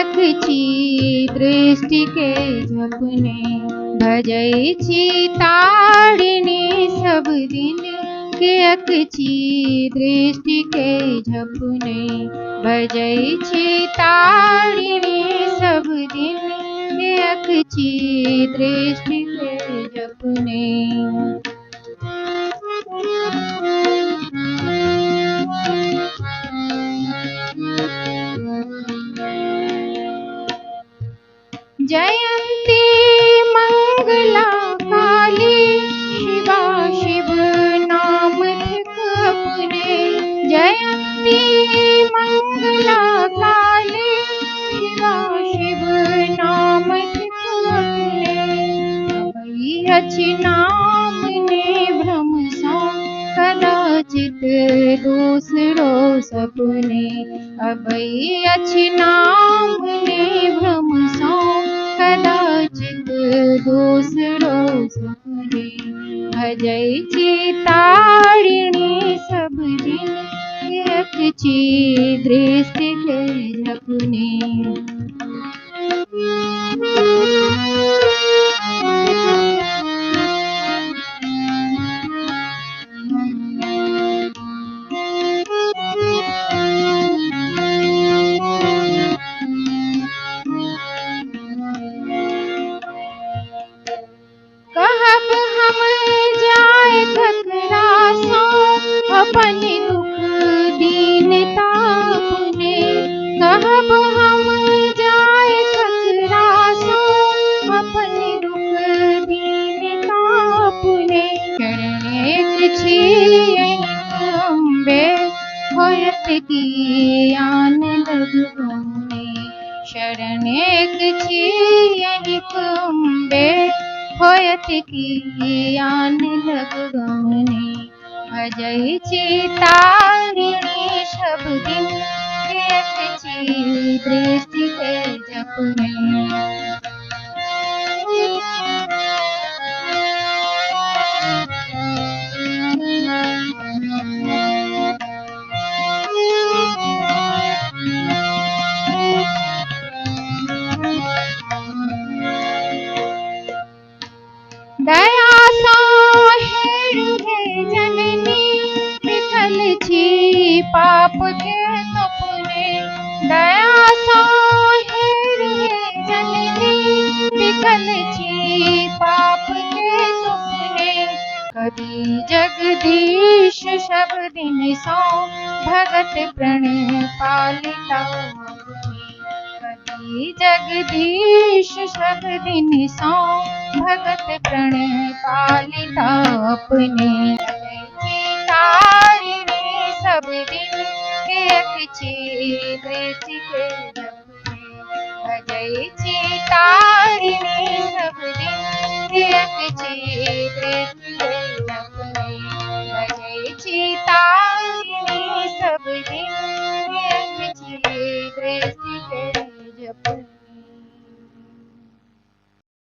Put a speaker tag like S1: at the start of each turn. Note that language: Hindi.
S1: अखची दृष्टि के जपने भजै छी तारिणी सब दिन के अखची दृष्टि के जपने भजै छी तारिणी सब दिन के अखची दृष्टि के जपने। जयंती मंगला काली शिवा शिव नाम थिक अपने जयंती मंगला काली शिवा शिव नाम थिक अपने अभई अछि नाम ने भ्रम सो कदाचित दूसरो सपने अभई अछि नाम ने भ्रम सो कदाचित दूसरो सपने भजै छी तारिणी सब दिन के अखची दृष्टि के जपने। कहब हम जाय ठकरासो अपन दुख दीनता अपने कहब हम जाय ठकरासो अपन दुख दीनता अपने शरणे छी अम्बे होयत की आन लगने शरणे छी अम्बे होयत की आन लगने भजै छी तारिणी सब दिन के अखची दृष्टि के जपने। दया सो हेरु जननी विफल छी पाप के सपने दया सो हेरु जननी विफल छी पाप के सपने कवि जगदीश सब दिन सो भगत प्रण पालिता कवि जगदीश सब दिन सो भगत प्रण पालिता अपने तारिणी सब दिन के अखची दृष्टि के जपने भजै छी तारिणी सब दिन के अखची दृष्टि के जपने भजै छी